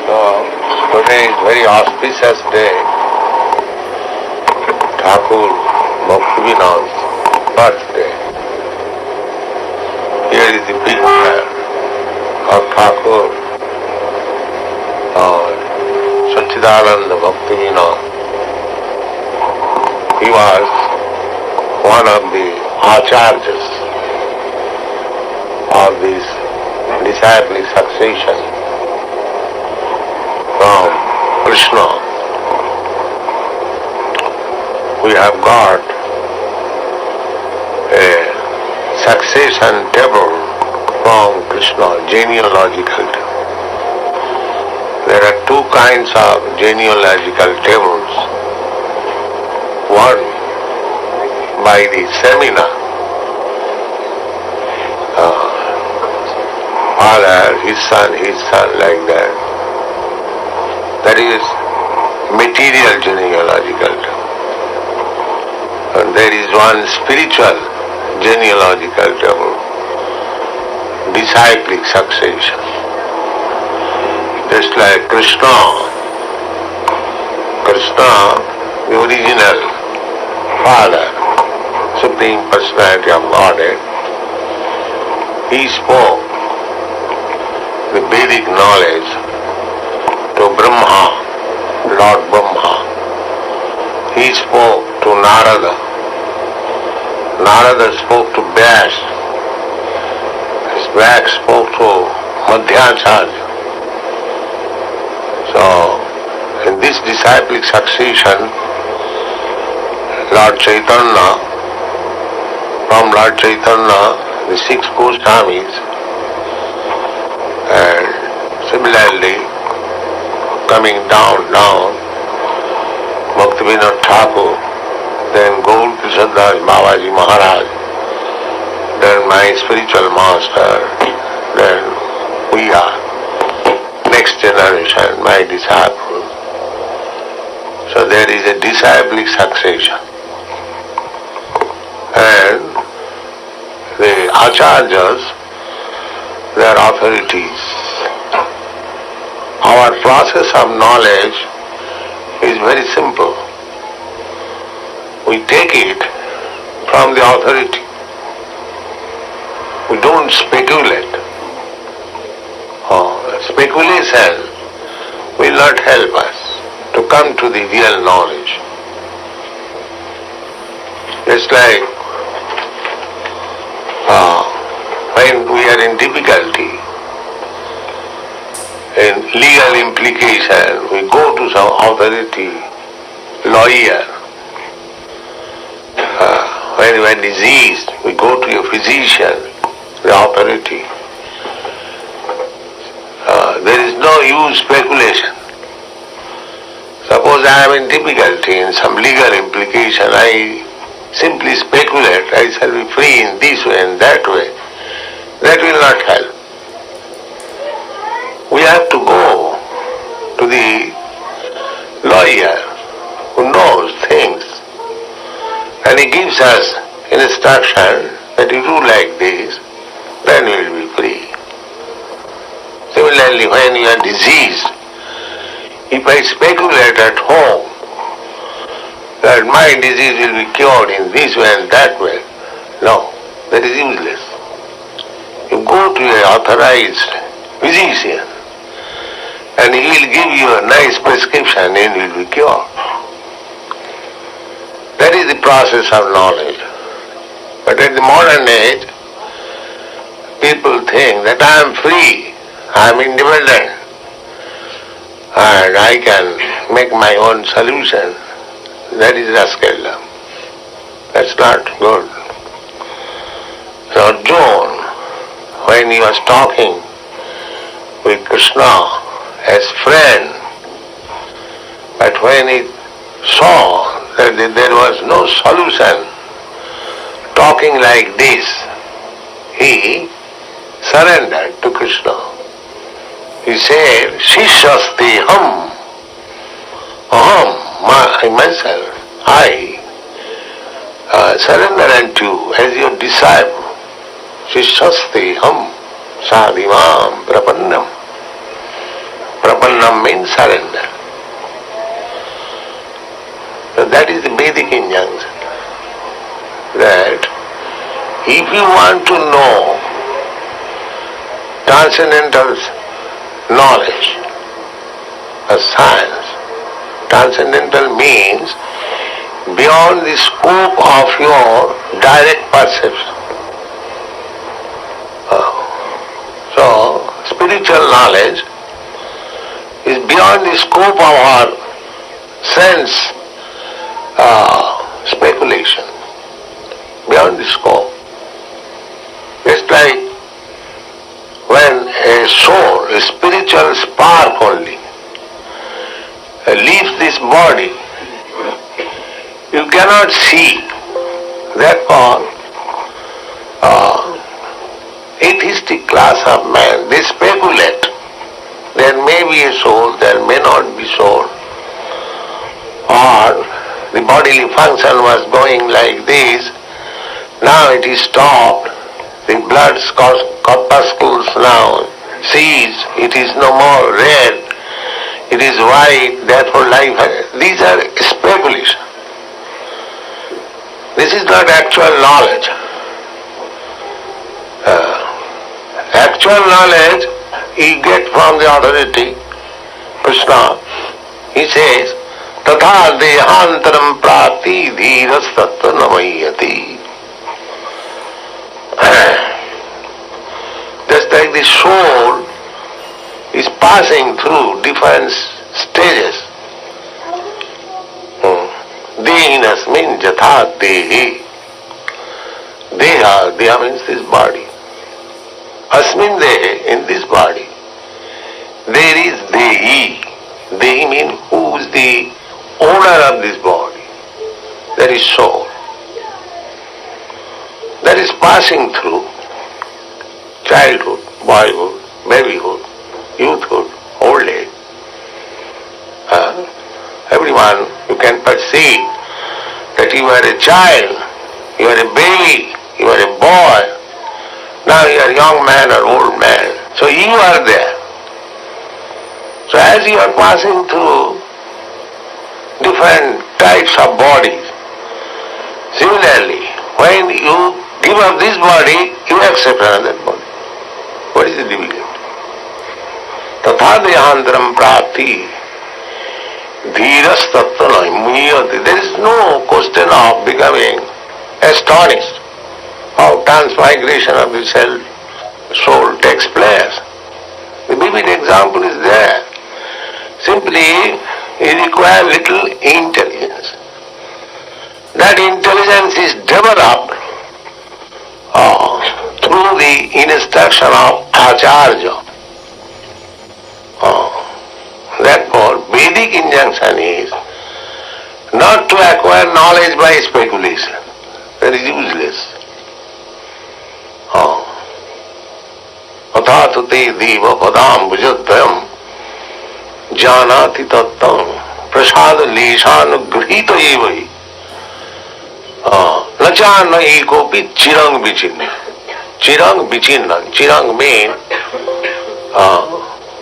So, today is very auspicious day. Thakur Bhaktivedanta birthday. Here is the picture of Thakur Satchidananda Bhaktivedanta. He was one of the acharyas of this disciplic succession from Krishna. We have got a succession table from Krishna, genealogical table. There are two kinds of genealogical tables. One by the seminar, father, his son, like that. That is material genealogical table. And there is one spiritual genealogical table, disciplic succession. Just like Krishna, the original Father, Supreme Personality of Godhead, he spoke the Vedic knowledge to Brahma, Lord Brahma. He spoke to Narada. Narada spoke to Vyas. Vyas spoke to Madhyacharya. So, in this disciplic succession, Lord Chaitanya, from Lord Chaitanya, the 6 Goswamis, and similarly coming down, Bhaktivinoda Thakur, then Gaur Krishnadas Babaji Maharaj, then my spiritual master, then we are next generation, my disciples. So there is a disciplic succession. And the acharyas, they are authorities. Our process of knowledge is very simple. We take it from the authority. We don't speculate. Speculation will not help us to come to the real knowledge. Just like when we are in difficulty, in legal implication, we go to some authority, lawyer. When we are diseased, we go to a physician, the authority. There is no use speculation. Suppose I am in difficulty in some legal implication, I simply speculate, I shall be free in this way and that way. That will not help. We have to go to the lawyer who knows things, and he gives us instruction that you do like this, then you will be free. Similarly, when you are diseased, if I speculate at home that my disease will be cured in this way and that way, no, that is useless. You go to an authorized physician and he will give you a nice prescription and you will be cured. That is the process of knowledge. But at the modern age, people think that I am free, I am independent, and I can make my own solution. That is rascaldom. That's not good. So Arjuna, when he was talking with Krishna as friend, but when he saw that there was no solution, talking like this, he surrendered to Krishna. He said, Shishasti ham, myself, I surrender unto you as your disciple. Shishasti ham sadhimam prapannam. Prapannam means surrender. So that is the Vedic injunction. That if you want to know transcendental knowledge, a science, transcendental means beyond the scope of your direct perception. So, spiritual knowledge is beyond the scope of our sense speculation, beyond the scope. Just like when a soul, a spiritual spark only, leaves this body, you cannot see. Therefore, atheistic class of man, they speculate. There may be a soul, there may not be soul. Or the bodily function was going like this, now it is stopped. The blood corpuscles now cease, it is no more red, it is white, therefore life. These are speculation. This is not actual knowledge. Actual knowledge you get from the authority, Krishna. He says, Tatha dehantaram prati dhiras tattva namayati. Just like the soul is passing through different stages. Dehinas means jatha dehi. Deha means this body. Asmin dehe, in this body, there is dehi. Dehi means who is the owner of this body. There is soul. That is passing through childhood, boyhood, babyhood, youthhood, old age. Everyone, you can perceive that you are a child, you are a baby, you are a boy, now you are a young man or old man. So you are there. So as you are passing through different types of bodies, similarly, when you give up this body, you accept another body. What is the difficulty? Tatha dehantaram prati dhiras tattva muyati. There is no question of becoming astonished how transmigration of the self soul takes place. The vivid example is there. Simply, you require little intelligence. That intelligence is developed through the instruction of Acharya. Therefore, Vedic injunction is not to acquire knowledge by speculation. That is useless. Athato te deva padam bhujadhyam janati tattam prasad leshanugrhita evahi nachana ekopi chirang vichinna. Chirang vichinna. Chirang means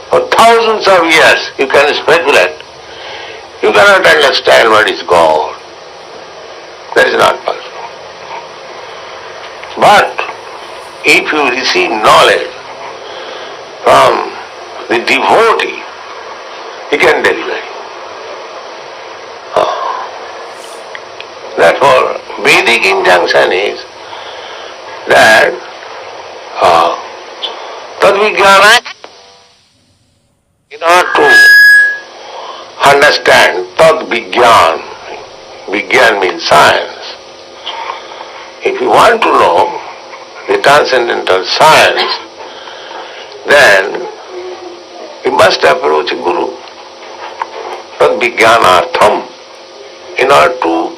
for thousands of years you can speculate. You cannot understand what is God. That is not possible. But if you receive knowledge from the devotee, he can deliver you. Therefore, Vedic injunction is that tad-vijnana, in order to understand tad-vijnan, Vijnan means science. If you want to know the transcendental science, then you must approach a guru. Tad-vijnanartham. In order to,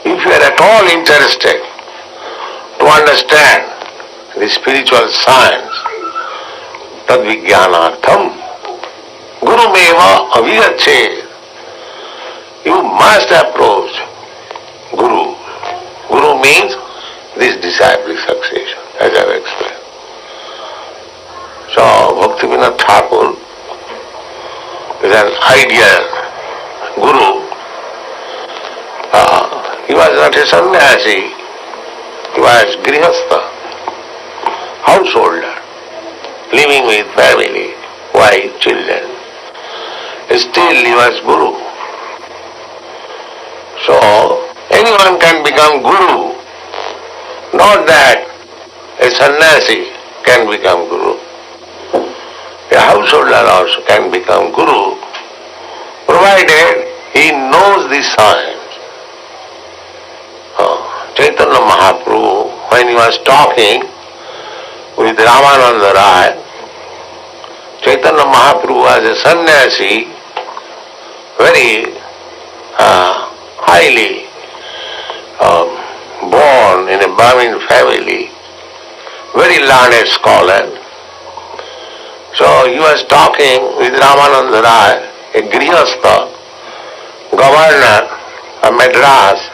if you are at all interested to understand the spiritual science, tad-vijnanartham, guru meva avigacche. You must approach Guru. Guru means this disciplic succession, as I have explained. So, Bhaktivinoda Thakur ideal guru. He was not a sannyasi, he was grihastha, householder, living with family, wife, children. Still he was guru. So anyone can become guru, not that a sannyasi can become guru. A householder also can become guru, provided he knows the science. Chaitanya Mahaprabhu, when he was talking with Ramananda Rai, Chaitanya Mahaprabhu was a sannyasi, very highly born in a Brahmin family, very learned scholar. So he was talking with Ramananda Rai, a grihastha, governor of Madras,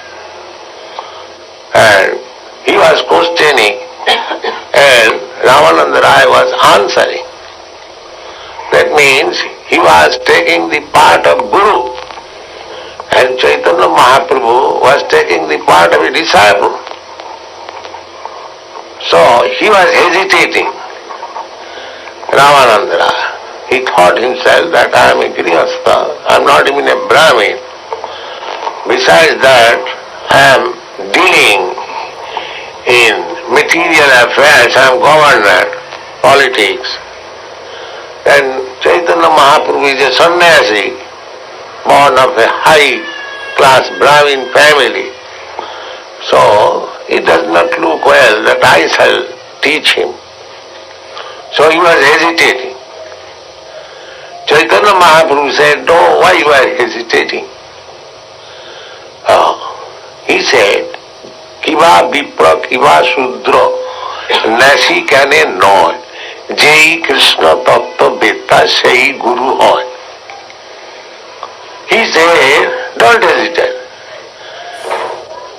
and he was questioning and Ramananda Rai was answering. That means he was taking the part of Guru and Chaitanya Mahaprabhu was taking the part of a disciple. So he was hesitating, Ramananda Rai. He thought himself that I am a grihastha, I am not even a Brahmin. Besides that, I am dealing in material affairs, I am governor, politics. And Chaitanya Mahaprabhu is a sannyasi, born of a high class Brahmin family. So it does not look well that I shall teach him. So he was hesitating. Chaitanya Mahaprabhu said, "No, why you are hesitating?" He said, "Kiva vipra, kiva shudra, nasi kane noy, jai Krishna tattva beta sei guru hoy." He said, don't hesitate.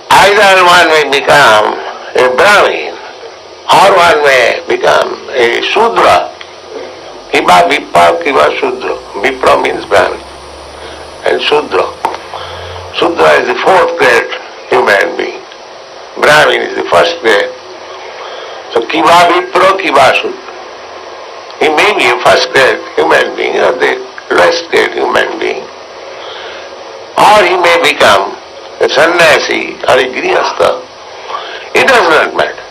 Either one may become a Brahmin or one may become a Shudra. Kiva vipra, kiva shudra. Vipra means Brahmin and Shudra. Shudra is the fourth grade human being. Brahmin is the first grade. So kiva vipra, kiva shudra. He may be a first grade human being or the lowest grade human being. Or he may become a sannyasi or a grihastha. It does not matter.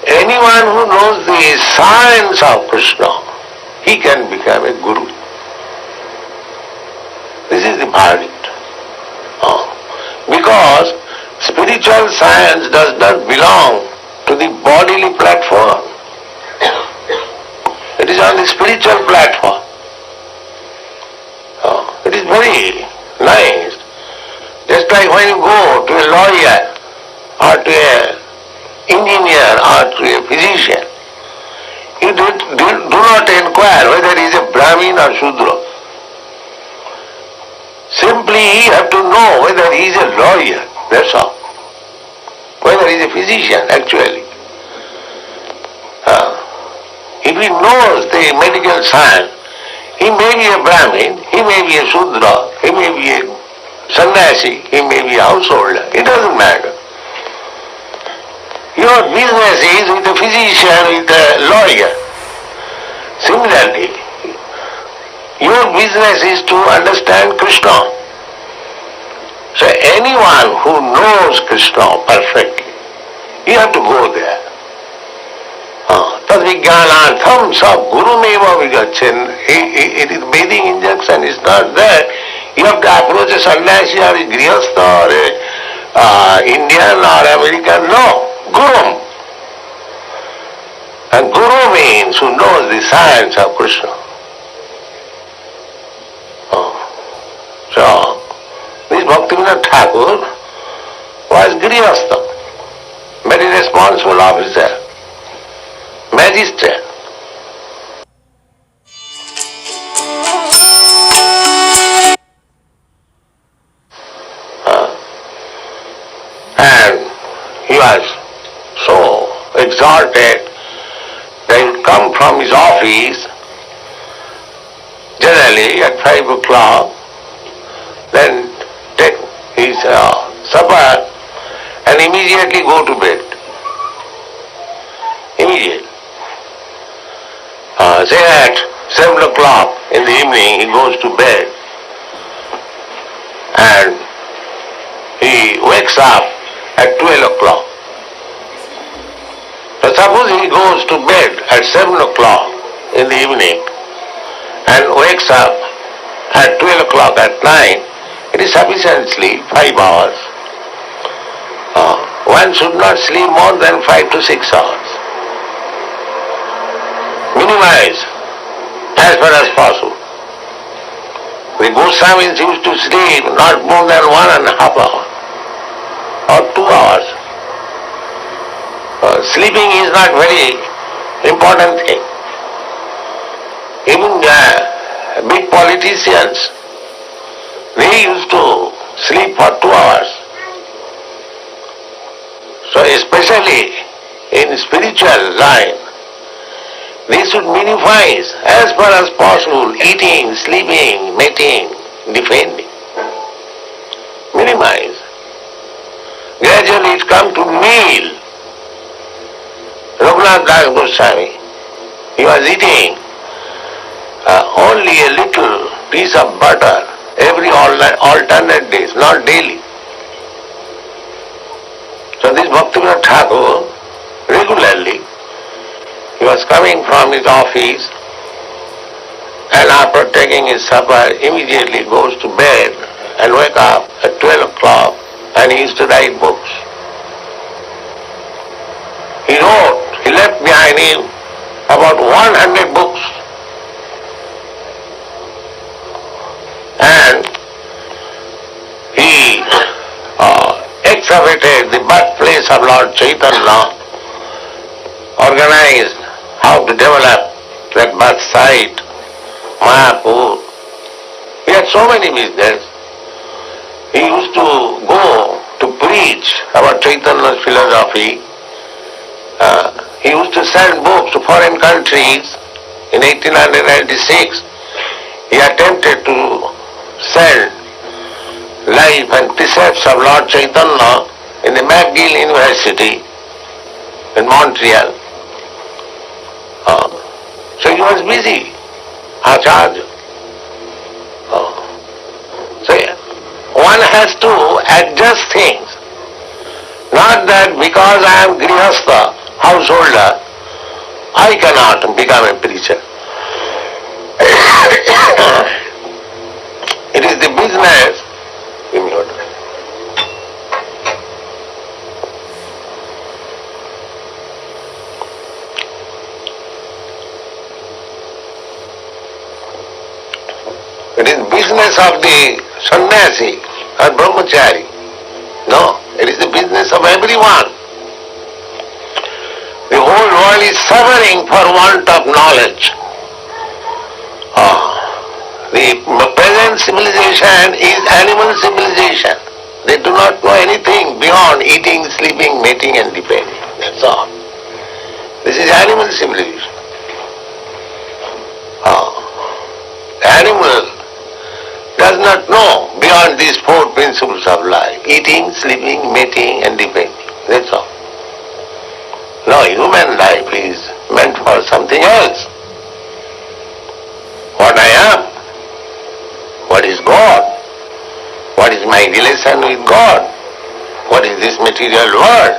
Anyone who knows the science of Krishna, he can become a guru. This is the verdict. Because spiritual science does not belong to the bodily platform. It is on the spiritual platform. It is very nice. Just like when you go to a lawyer or to an engineer or to a physician, you do not inquire whether he is a Brahmin or Shudra. Simply you have to know whether he is a lawyer, that's all. Whether he is a physician, actually. If he knows the medical science, he may be a Brahmin, he may be a Shudra, he may be a sannyasi, he may be a householder. It doesn't matter. Your business is with a physician, with a lawyer. Similarly, your business is to understand Krishna. So anyone who knows Krishna perfectly, you have to go there. Tadvijnanartham sa gurumeva vigacchen. It is Vedic injunction, is not there. You have to approach a sannyasi or a grihastha or a Indian or American. No, guru. And guru means who knows the science of Krishna. So, this Bhaktivinoda Thakur was grihastha, very responsible officer, magistrate. And he was so exalted that he would come from his office. Generally Regularly at 5 o'clock, then take his supper and immediately go to bed. Immediately. Say at 7 o'clock in the evening he goes to bed and he wakes up at 12 o'clock. So suppose he goes to bed at 7 o'clock in the evening and wakes up at 12 o'clock at night, it is sufficient sleep, 5 hours. One should not sleep more than 5 to 6 hours. Minimize as far as possible. The Goswamis used to sleep not more than 1.5 hours or 2 hours. Sleeping is not very important thing. Even big politicians, they used to sleep for 2 hours. So especially in spiritual line, they should minimize as far as possible eating, sleeping, mating, defending. Minimize. Gradually it comes to meal. Raghunath Das Goswami, he was eating only a little piece of butter every alternate days, not daily. So this Bhaktivinoda Thakur, regularly, he was coming from his office and after taking his supper, immediately goes to bed and wake up at 12 o'clock and he used to write books. He left behind him about 100 books. And he excavated the birthplace of Lord Chaitanya, organized how to develop that birth site, Mayapur. He had so many business. He used to go to preach about Chaitanya's philosophy. He used to send books to foreign countries. In 1896, he attempted to send Life and Precepts of Lord Chaitanya in the McGill University in Montreal. So he was busy, Acharya. So one has to adjust things. Not that because I am Grihastha, householder, I cannot become a preacher. It is the business. Give me water. It is business of the sannyasi or brahmachari. No, it is the business of everyone. The whole world is suffering for want of knowledge. The present civilization is animal civilization. They do not know anything beyond eating, sleeping, mating and depending. That's all. This is animal civilization. The animal does not know beyond these 4 principles of life. Eating, sleeping, mating and depending. That's all. No, human life is meant for something else. What I am, what is God, what is my relation with God, what is this material world,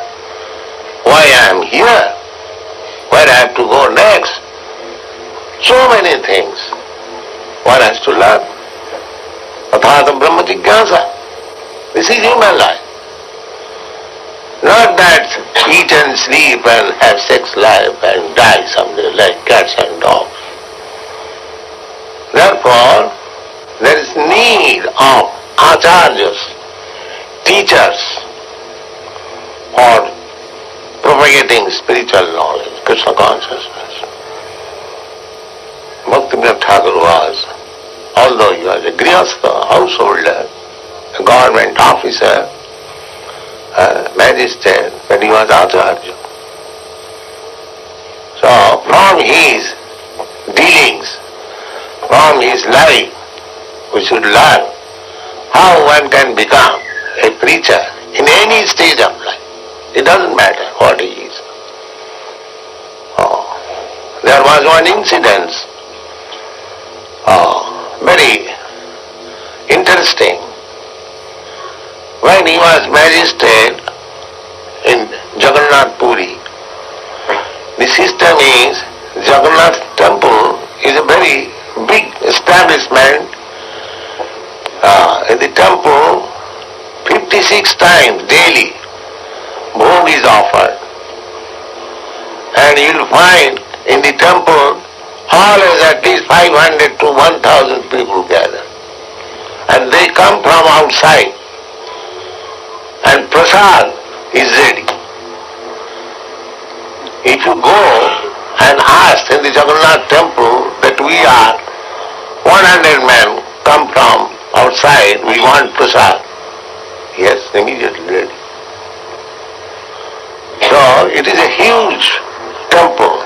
why I am here, where I have to go next. So many things one has to learn. Athāta Brahma Jigāsa. This is human life. Not that eat and sleep and have sex life and die someday like cats and dogs. Therefore, there is need of acharyas, teachers for propagating spiritual knowledge, Krishna consciousness. Bhaktivinoda Thakur was, although he was a grihastha, householder, a government officer, magistrate, but he was acharya. So from his dealings, from his life, We should learn how one can become a preacher in any stage of life. It doesn't matter what he is. There was one incident, very interesting. When he was magistrate in Jagannath Puri, the system is Jagannath temple is a very big establishment. In the temple, 56 times daily bhog is offered. And you will find in the temple always at least 500 to 1,000 people gather. And they come from outside. And prasad is ready. If you go and ask in the Jagannath temple that we are 100 men come from outside, we want prasad. Yes, immediately ready. So it is a huge temple.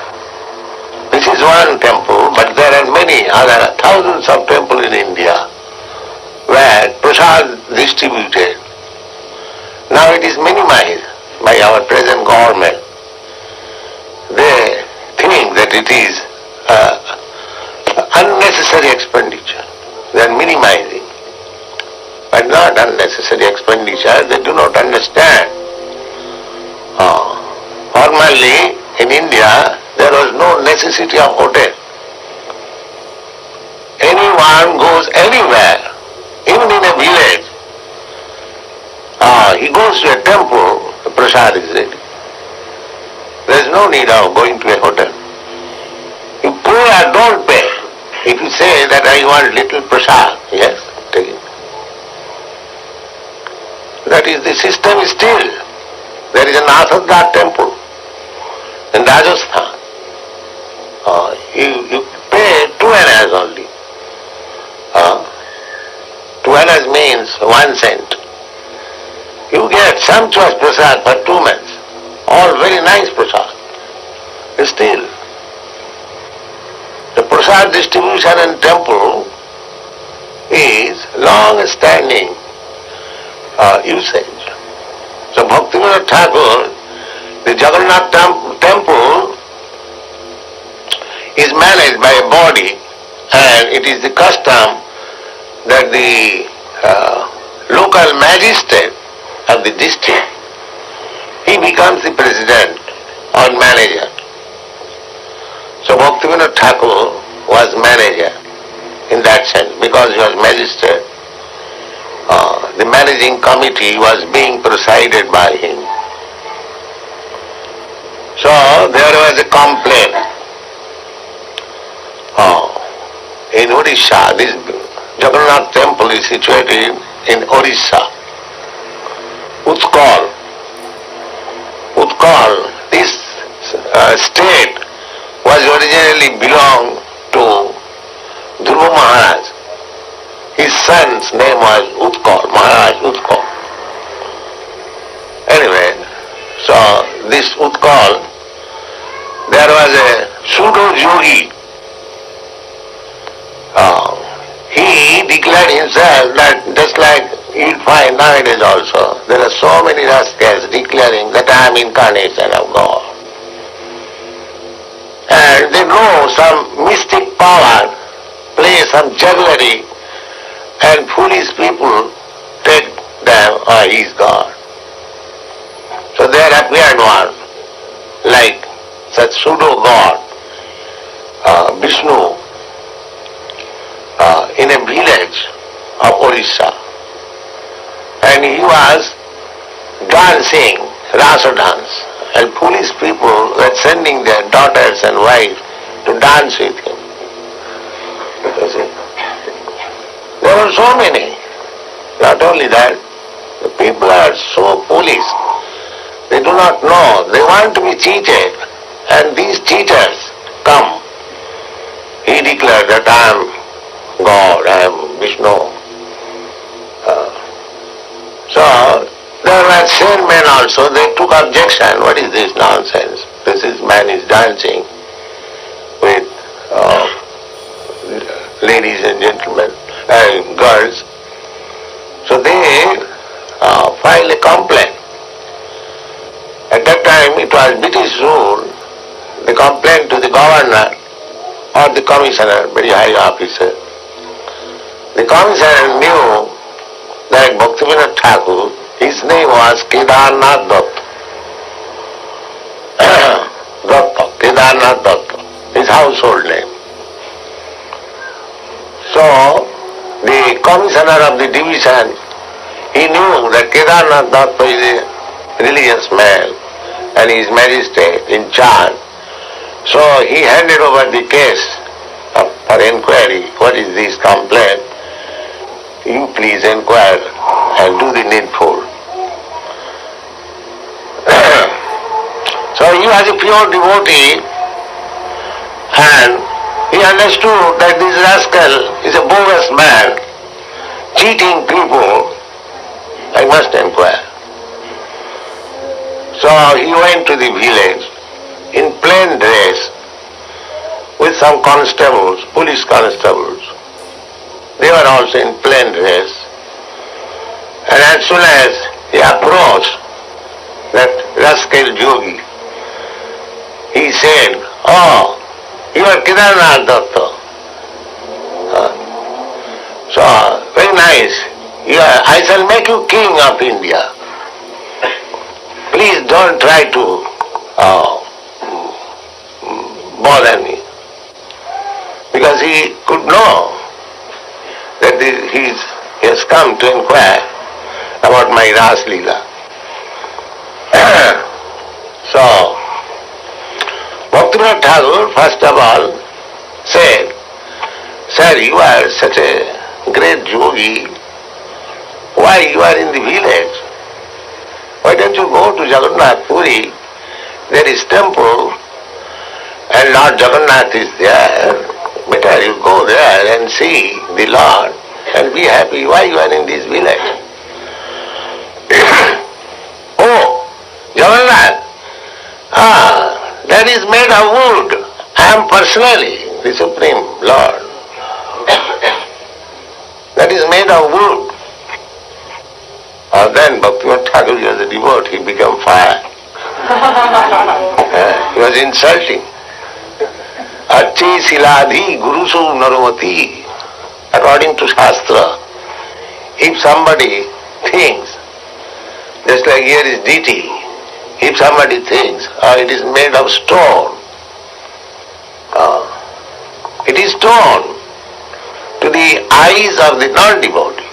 This is one temple, but there are many other thousands of temples in India where prasad distributed. Now it is minimized by our present government. They think that it is unnecessary expenditure. They are minimizing. But not unnecessary expenditure. They do not understand. Formerly in India there was no necessity of hotel. Anyone goes anywhere, even in a village. He goes to a temple, the prasad is ready. There is no need of going to a hotel. You pay or don't pay. If you say that I want little prasad, yes, take it. That is the system still. There is an Nathadar temple in Rajasthan. You pay 2 annas only. 2 annas means 1 cent. You get sumptuous prasad for 2 months. All very nice prasad. Still, the prasad distribution in temple is long-standing usage. So Bhaktivinoda Thakur, the Jagannath temple is managed by a body, and it is the custom that the local magistrate of the district, he becomes the president or manager. So Bhaktivinoda Thakur was manager in that sense because he was magistrate. The managing committee was being presided by him. So there was a complaint. In Odisha, this Jagannath temple is situated in Odisha. Utkal, this state was originally belonged to Dhruva Maharaj. His son's name was Utkal, Maharaj Utkal. Anyway, so this Utkal, there was a pseudo-yogi. He declared himself that just like you'll find nowadays also, there are so many rascals declaring that I am incarnation of God. And they know some mystic power, play some jugglery, and foolish people take them, he is God. So there appeared one, like such pseudo-God, Vishnu, in a village of Odisha. And he was dancing, rasa dance, and foolish people were sending their daughters and wives to dance with him. You see? There were so many. Not only that, the people are so foolish. They do not know. They want to be cheated. And these cheaters come. He declared that I am God, I am Vishnu. So there were sane men also. They took objection. What is this nonsense? This man is dancing with ladies and gentlemen, girls. So they filed a complaint. At that time it was British rule. The complaint to the governor or the commissioner, very high officer. The commissioner knew that Bhaktivinoda Thakur, his name was Kedarnath Datta. Datta, Kedarnath Datta, his household name. So, the commissioner of the division, he knew that Kedarnath Datta is a religious man and he is magistrate in charge. So he handed over the case for inquiry. What is this complaint? You please inquire and do the needful. So he was a pure devotee and he understood that this rascal is a bogus man, cheating people. I must inquire. So he went to the village in plain dress with some constables, police constables. They were also in plain dress. And as soon as he approached that rascal yogi, he said, "Oh, you are Kedarnath Datta. So, very nice. I shall make you king of India. Please don't try to bother me." Because he could know that he has come to inquire about my Ras Leela. So, Bhaktivinoda Thakur first of all said, "Sir, you are such a great yogi. Why you are in the village? Why don't you go to Jagannath Puri? There is temple and Lord Jagannath is there. Better you go there and see the Lord and be happy. Why you are in this village?" "Oh, Jagannath, that is made of wood. I am personally the Supreme Lord. That is made of wood." Then Bhaktivinoda Thakur was a devotee, he became fire. He was insulting. "Achi siladhi gurusu naromati." According to Shastra, if somebody thinks, just like here is deity, if somebody thinks, it is made of stone, it is stone to the eyes of the non-devotee.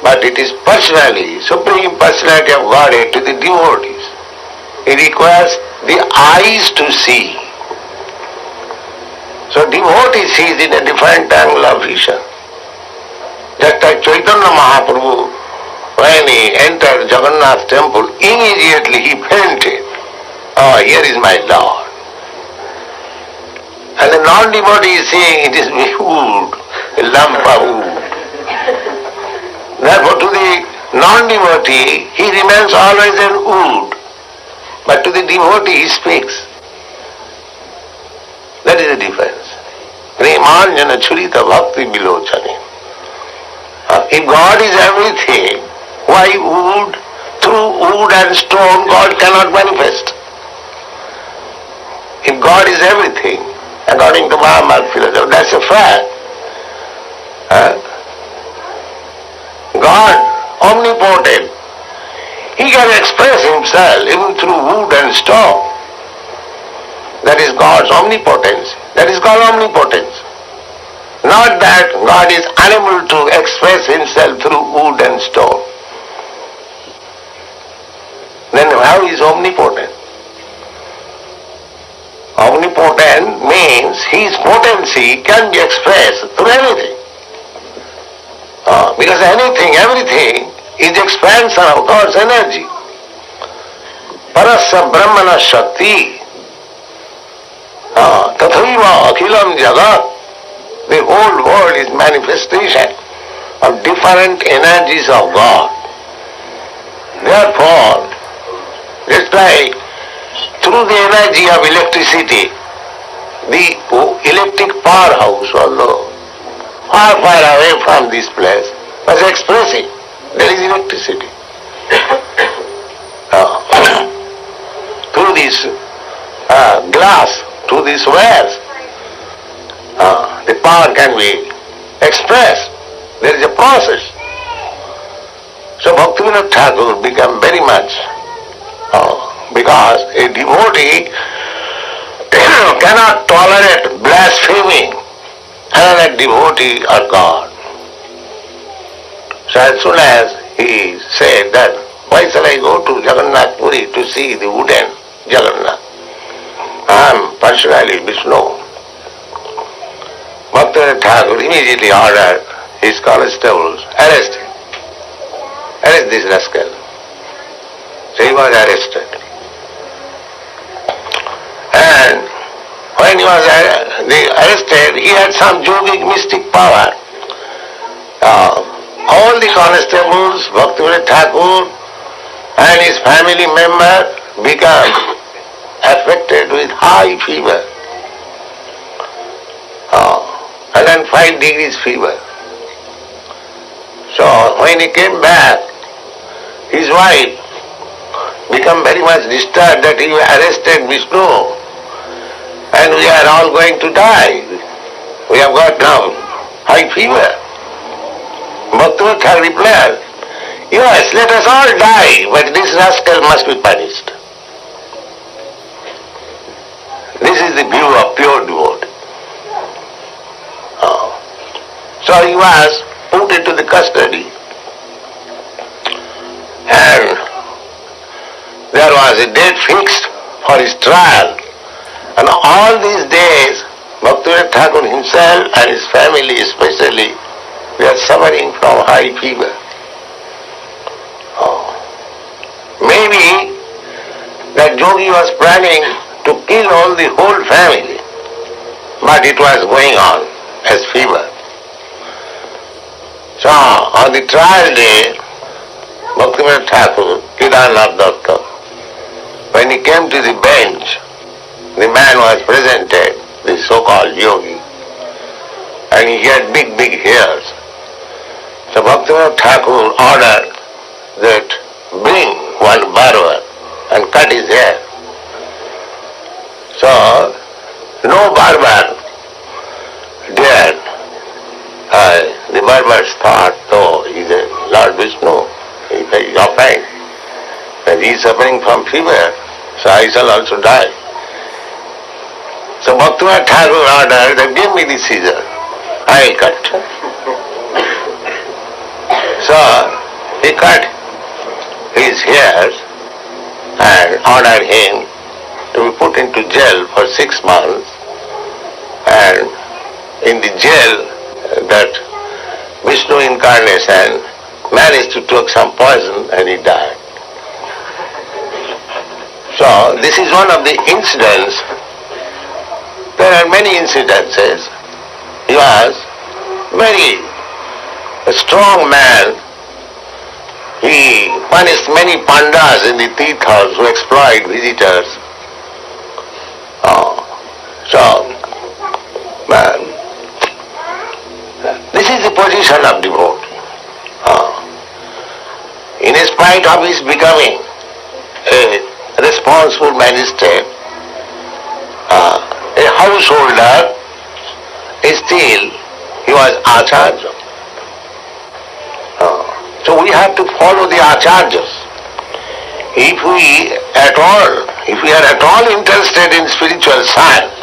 But it is personally, Supreme Personality of Godhead to the devotees. It requires the eyes to see. So devotee sees in a different angle of vision. Just like Chaitanya Mahaprabhu, when he entered Jagannath temple, immediately he fainted. "Oh, here is my Lord." And the non-devotee is saying it is wood, a lump of wood. Therefore to the non-devotee, he remains always in wood. But to the devotee, he speaks. That is the difference. Premanjana churita bhakti bilochani. If God is everything, why wood? Through wood and stone, God cannot manifest. If God is everything, according to Mahamad philosophy, that's a fact. God, omnipotent, He can express Himself even through wood and stone. That is God's omnipotence. That is called omnipotence. Not that God is unable to express Himself through wood and stone. Then how is omnipotent? Omnipotent means His potency can be expressed through anything. Because anything, everything is expansion of God's energy. Parasya Brahmana Shakti. Tathaiva Akhilam Jagat. The whole world is manifestation of different energies of God. Therefore, just like through the energy of electricity, the electric powerhouse, although far, far away from this place, was expressing. There is electricity. Through this glass, through these wires, the power can be expressed. There is a process. So Bhaktivinoda Thakur became very much, because a devotee cannot tolerate blaspheming another devotee or God. So as soon as he said that, why shall I go to Jagannath Puri to see the wooden Jagannath? I am personally Vishnu. Bhaktivinoda Thakur immediately ordered his constables, arrest him. Arrest this rascal. So he was arrested. And when he was arrested, he had some yogic mystic power. All the constables, Bhaktivinoda Thakur and his family member became affected with high fever. 105 degrees fever. So when he came back, his wife became very much disturbed that he arrested Vishnu and we are all going to die. We have got now high fever. Bhaktivinoda Thakur replied, yes, let us all die, but this rascal must be punished. This is the view of pure devotee. So he was put into the custody, and there was a date fixed for his trial, and all these days Bhaktivinoda Thakur himself and his family especially were suffering from high fever. Maybe that yogi was planning to kill all the whole family, but it was going on as fever. So on the trial day, Bhaktivinoda Thakur, Kedarnath, when he came to the bench, the man was presented, the so-called yogi, and he had big, big hairs. So Bhaktivinoda Thakur ordered that bring one barber and cut his hair. So no barber dared. The barbers thought, oh, he's a Lord Vishnu, he's offering, and he's suffering from fever, so I shall also die. So Bhaktivinoda Thakur ordered that give me the scissor, I will cut. So he cut his hairs and ordered him to be put into jail for 6 months, and in the jail that Vishnu incarnation managed to take some poison and he died. So this is one of the incidents. There are many incidences. He was very a strong man. He punished many pandas in the tirthas who exploit visitors. This is the position of devotee. In spite of his becoming a responsible magistrate, a householder, still he was acharya. So we have to follow the acharyas. If we are at all interested in spiritual science,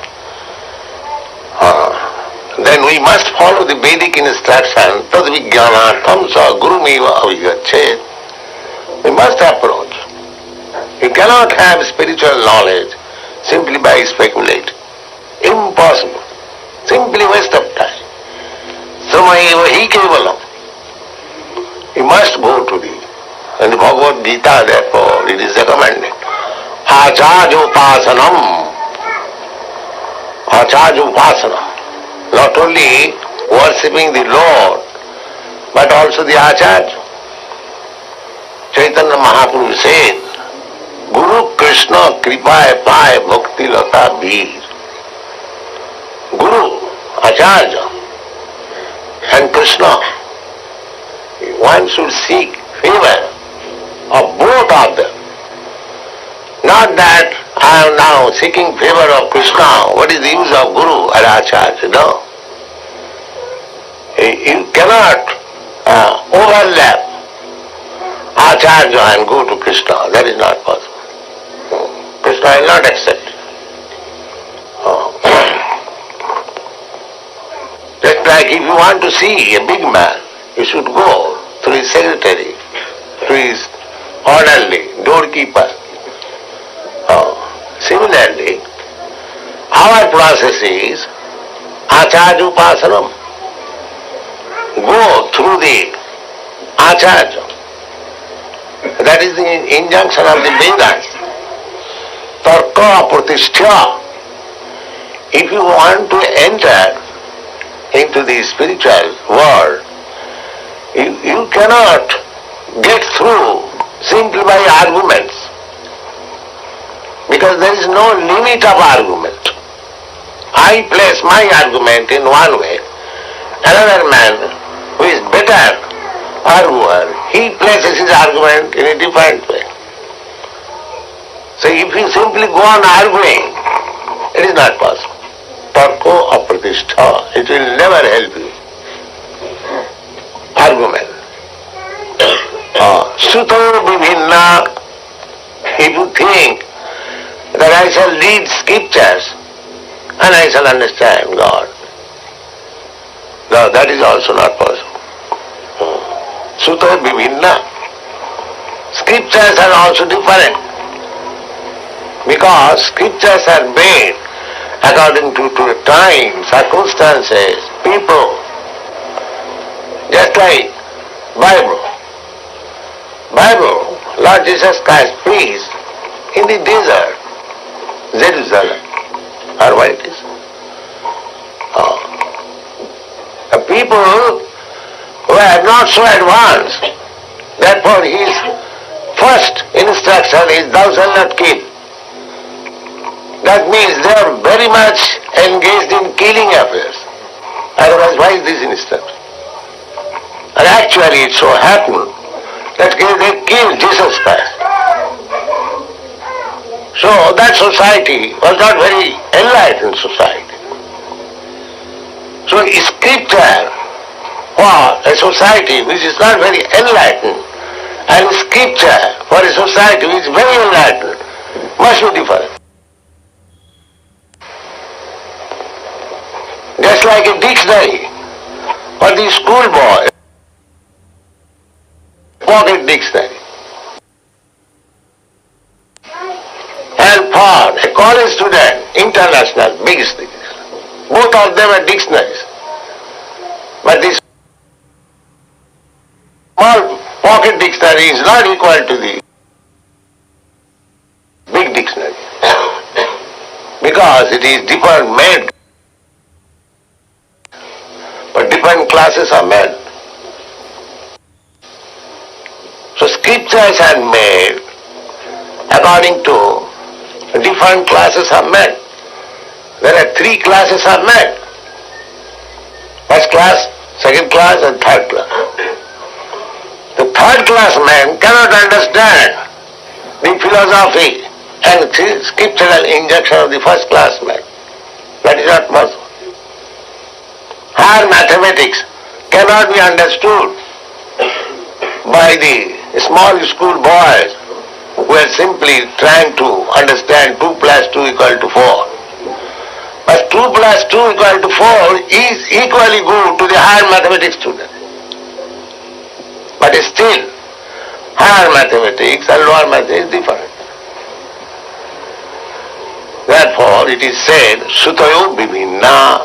then we must follow the Vedic instruction, tad vijnanatham sa gurumeva avigachet. We must approach. You cannot have spiritual knowledge simply by speculating. Impossible. Simply waste of time. Samaeva hi kevalam. You must go to and the Bhagavad Gita, therefore, it is recommended. Achajopasanam. Achajopasanam. Not only worshipping the Lord, but also the Acharya. Chaitanya Mahaprabhu said, Guru Krishna Kripaye Paye Bhakti Lata Veer. Guru, Acharya, and Krishna. One should seek favor of both of them. Not that I am now seeking favor of Krishna. What is the use of Guru or Acharya? No. You cannot overlap Acharya and go to Krishna. That is not possible. Krishna will not accept it. Just like if you want to see a big man, you should go through his secretary, through his orderly, doorkeeper. Similarly, our process is Acharya Upasanam. Go through the Acharya. That is the injunction of the Vedas. Tarka pratishtha. If you want to enter into the spiritual world, you cannot get through simply by arguments. Because there is no limit of argument. I place my argument in one way. Another man who is better arguer, he places his argument in a different way. So if you simply go on arguing, it is not possible. Tarko apratishtha, it will never help you. Argument. Suto vivinna, if you think that I shall read scriptures and I shall understand God. No, that is also not possible. Sutta vivinna. Scriptures are also different. Because scriptures are made according to time, circumstances, people. Just like Bible. Lord Jesus Christ preached in the desert. Jerusalem, or what it is. The people were not so advanced, therefore his first instruction is thou shalt not kill. That means they are very much engaged in killing affairs. Otherwise, why is this instruction? And actually it so happened that they killed Jesus Christ. So that society was not very enlightened society. So scripture for a society which is not very enlightened and scripture for a society which is very enlightened must be different. Just like a dictionary for the schoolboy, pocket dictionary. And for a college student, international, biggest dictionary. Both of them are dictionaries. But this small pocket dictionary is not equal to the big dictionary. Because it is different made. But different classes are made. So scriptures are made according to different classes are made. There are 3 classes are made. First class, second class and third class. The third class man cannot understand the philosophy and scriptural injunction of the first class man. That is not possible. Higher mathematics cannot be understood by the small school boys who are simply trying to understand 2 plus 2 equal to 4. But 2 plus 2 equal to 4 is equally good to the higher mathematics student. But still, higher mathematics and lower mathematics is different. Therefore, it is said, Sutayo Vivinna.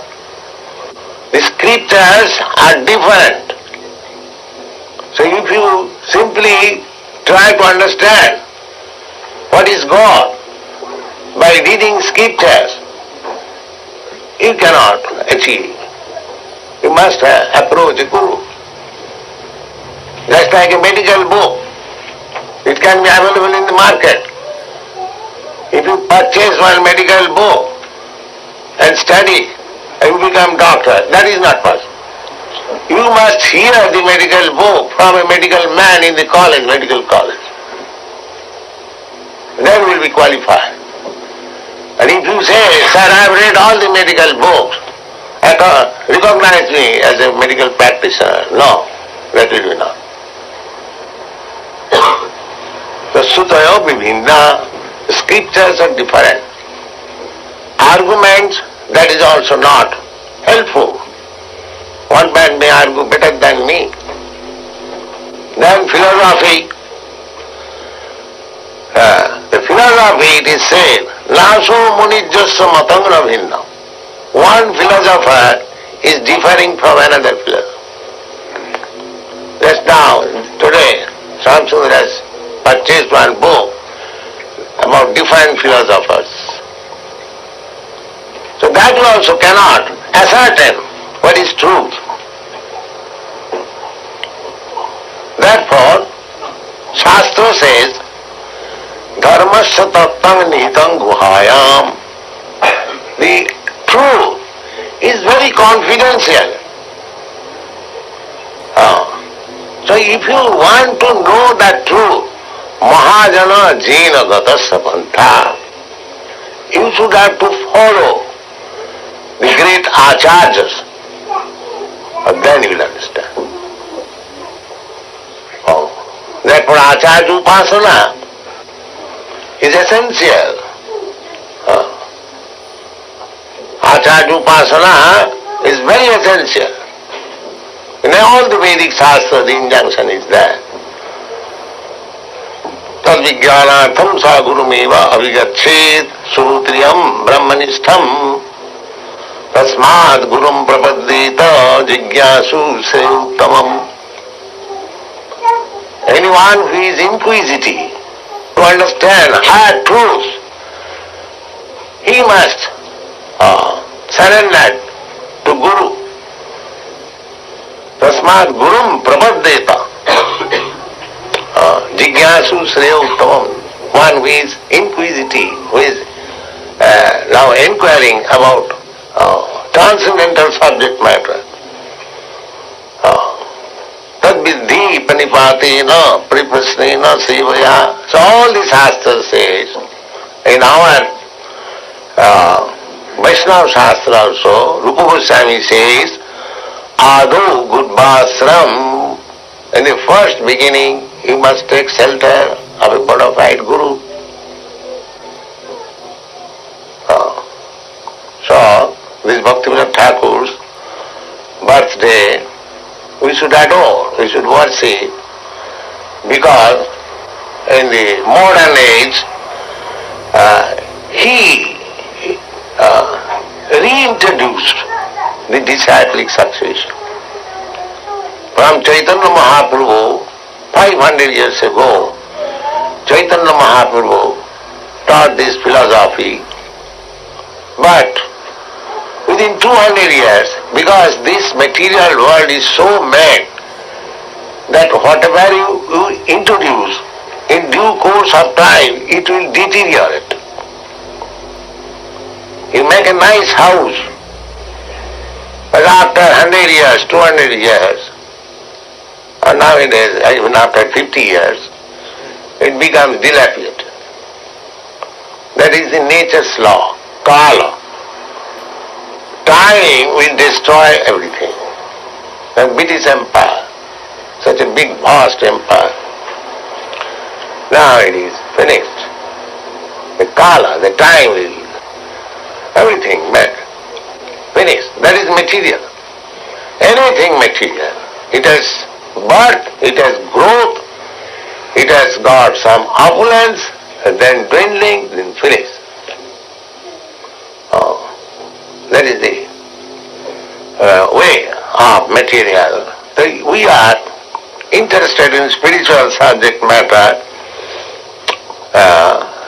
The scriptures are different. So if you simply try to understand what is God by reading scriptures, you cannot achieve. You must approach a guru. Just like a medical book, it can be available in the market. If you purchase one medical book and study, and you become doctor, that is not possible. You must hear the medical book from a medical man in the college, medical college. Then will be qualified. And if you say, sir, I have read all the medical books, recognize me as a medical practitioner. No, that will be not. The sutayo vivinna, scriptures are different. Arguments, that is also not helpful. One man may argue better than me. Then philosophy. The philosophy, it is said, naso munijjasya matanga bhinna. One philosopher is differing from another philosopher. Just now, today, Samsung has purchased one book about different philosophers. So that you also cannot ascertain what is truth. Therefore, Shastra says, dharmasya tattvam nihitam guhayam. The truth is very confidential. So if you want to know that truth, mahajana jena gatasya pantha, you should have to follow the great acharyas, and then you will understand. Therefore acharya upasana is essential. Acharya upasana is very essential. In all the Vedic Shastra, the injunction is there. Tad vijnanatham sa gurumeva avigachet surutriyam brahmanishtham tasmad gurum prapaddeta jigyasu se uttamam. Anyone who is inquisitive to understand higher truth, he must surrender to Guru. Tasmad gurum prapaddeta jigyasu sreya uttamam. One who is inquisitive, who is now inquiring about transcendental subject matter. Tad vidhi panipatena priprasnena sevaya. So all the Shastra says, in our Vaishnava Shastra also, Rupa Goswami says, Ado Gudbhasram, in the first beginning, you must take shelter of a bona fide Guru. So, this Bhaktivinoda Thakur's birthday, we should adore, we should worship, because in the modern age, he reintroduced the disciplic succession. From Chaitanya Mahaprabhu, 500 years ago, Chaitanya Mahaprabhu taught this philosophy, but within 200 years, because this material world is so mad that whatever you introduce, in due course of time, it will deteriorate. You make a nice house, but after 100 years, 200 years, or nowadays, even after 50 years, it becomes dilapidated. That is the nature's law, kala. Time will destroy everything. The British Empire, such a big, vast empire, now it is finished. The kala, the time will, everything finished. That is material. Anything material. It has birth, it has growth, it has got some opulence, and then dwindling, then finished. That is the way of material. So we are interested in spiritual subject matter.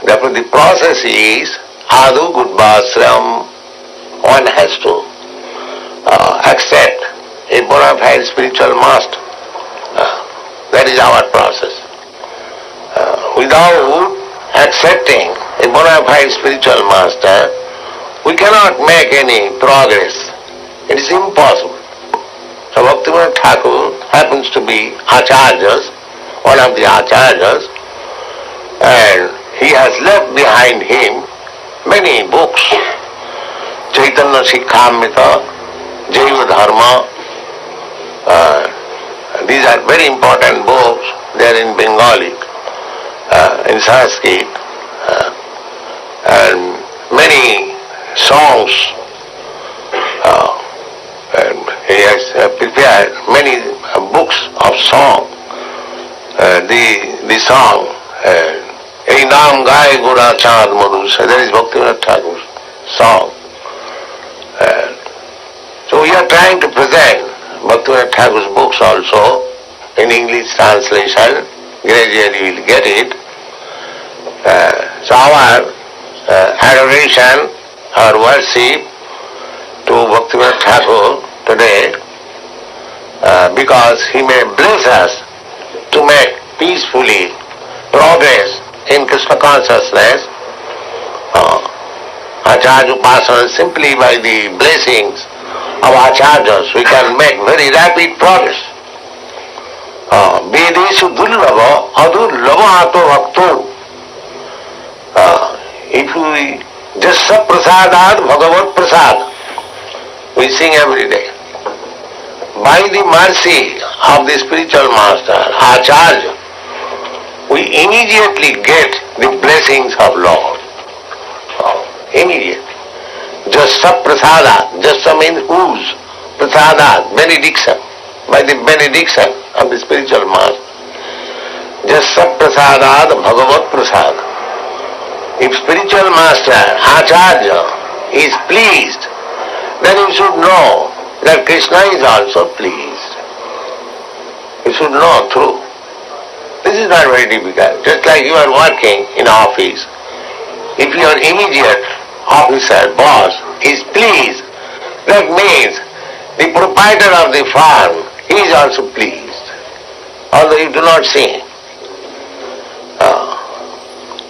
Therefore the process is Adu Gudbhasram. One has to accept a bona fide spiritual master. That is our process. Without accepting a bona fide spiritual master, we cannot make any progress. It is impossible. So Bhaktivinoda Thakur happens to be Acharyas, one of the Acharyas, and he has left behind him many books. Chaitanya Sikhamrita, Jaiva Dharma, these are very important books. They are in Bengali, in Sanskrit, and many songs. And he has prepared many books of song. The song, Ei Naam Gai Gura Chand Madhu, that is Bhaktivinoda Thakur's song. So we are trying to present Bhaktivinoda Thakur's books also in English translation. Gradually we will get it. So our adoration, our worship to Bhaktivinoda Thakur today, because he may bless us to make peacefully progress in Krishna consciousness. Acharya Upasana, simply by the blessings of Acharyas, we can make very rapid progress. Vedeshu dullava adurlava ato bhakto. If we just prasadad bhagavat prasad, we sing every day. By the mercy of the spiritual master, Acharya, we immediately get the blessings of Lord. Immediately. Jasa prasada, jasa means whose? Prasada, benediction. By the benediction of the spiritual master. Jasa prasadad bhagavat prasad. If spiritual master, Acharya, is pleased, then you should know that Krishna is also pleased. You should know through. This is not very difficult. Just like you are working in an office, if your immediate officer, boss, is pleased, that means the proprietor of the farm, he is also pleased, although you do not see him.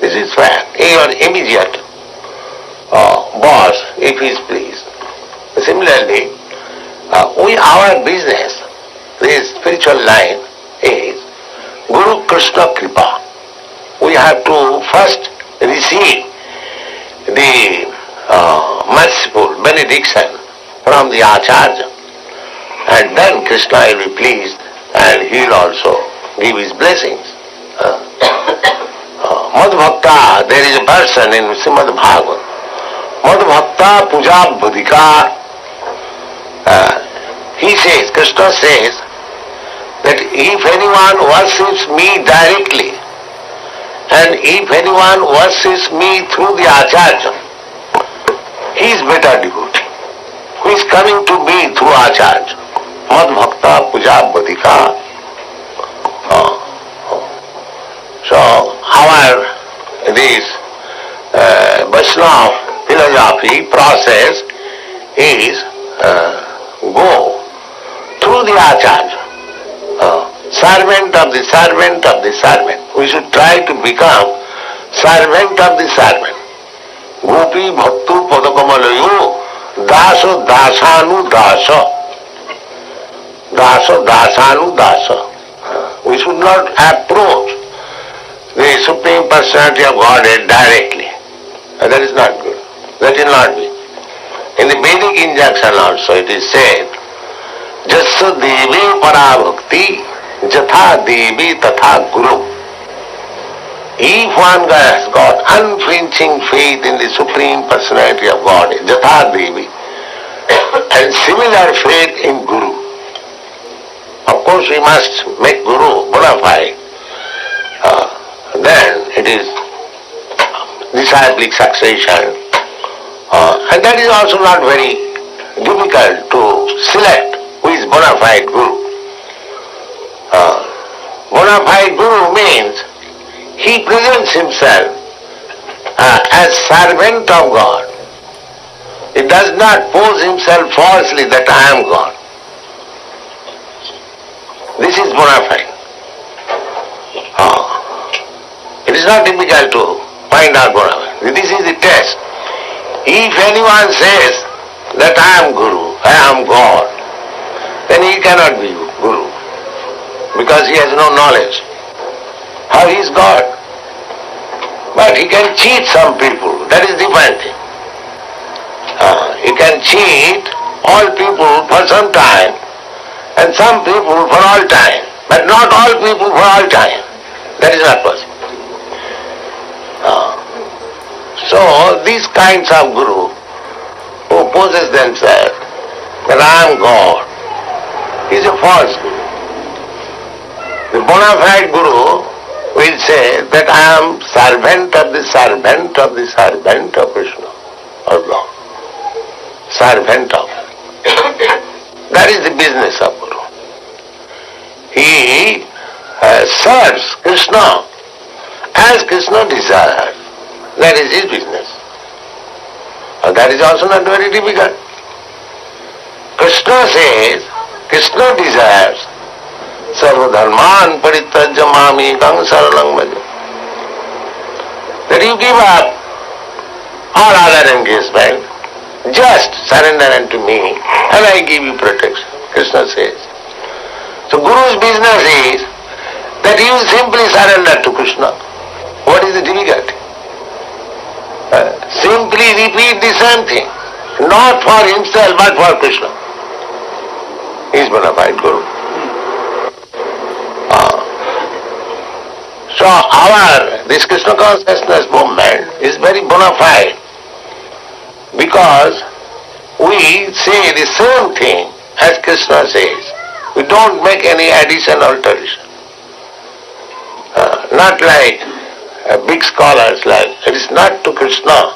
This is fact. Your immediate boss, if he is pleased. Similarly, our business, this spiritual line, is Guru Krishna Kripa. We have to first receive the merciful benediction from the Acharya, and then Krishna will be pleased and he will also give his blessings. Madhbhakta, there is a person in Srimad Bhagavad, Madhbhakta Puja Bhadika. He says, Krishna says, that if anyone worships me directly, and if anyone worships me through the Acharya, he is better devotee. Who is coming to me through Acharya? Madhbhakta Puja Bhadika. So our this Vaishnava philosophy process is go through the Acharya, servant of the servant of the servant. We should try to become servant of the servant. Gopi bhattu padakamalayo daso dasanu dasa. Daso dasanu dasa. We should not approach the Supreme Personality of Godhead directly. And that is not good. That will not be. In the Vedic injunction also it is said, Jassa Devi Parabhakti Jatha Devi Tatha Guru. If one has got unflinching faith in the Supreme Personality of Godhead, Jatha Devi, and similar faith in Guru. Of course we must make Guru bona fide. Then it is disciplic succession. And that is also not very difficult to select who is bona fide Guru. Bona fide Guru means he presents himself as servant of God. He does not pose himself falsely that I am God. This is bona fide. It is not difficult to find out bona fide. This is the test. If anyone says that I am Guru, I am God, then he he cannot be Guru, because he has no knowledge. How he is God? But he can cheat some people, that is different thing. He can cheat all people for some time and some people for all time, but not all people for all time. That is not possible. So these kinds of Guru who poses themselves that I am God is a false Guru. The bona fide Guru will say that I am servant of the servant of the servant of Krishna or God. Servant of. That is the business of Guru. He serves Krishna as Krishna desires. That is his business. And that is also not very difficult. Krishna says, Krishna desires sarva dharman parityajya mamekam saranam bhaja. That you give up all other engagement, just surrender unto me and I give you protection, Krishna says. So Guru's business is that you simply surrender to Krishna. What is the difficulty? Simply repeat the same thing, not for himself but for Krishna. He is bona fide Guru. So this Krishna consciousness movement is very bona fide because we say the same thing as Krishna says. We don't make any addition or alteration. Not like big scholars, like it is not to Krishna.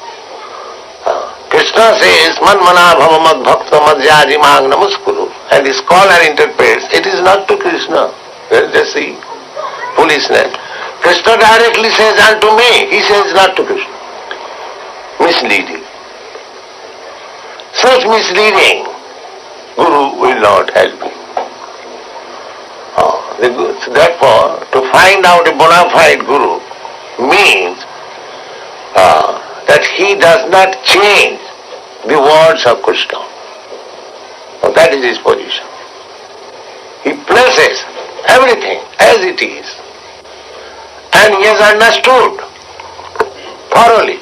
Krishna says, Man mana bhava mad bhakta mad yaji mang namaskuru. And the scholar interprets, it is not to Krishna. Just see foolishness. Krishna directly says unto me, he says not to Krishna. Misleading. Such misleading, Guru will not help you. Therefore, to find out a bona fide Guru means that he does not change the words of Krishna. So that is his position. He places everything as it is. And he has understood thoroughly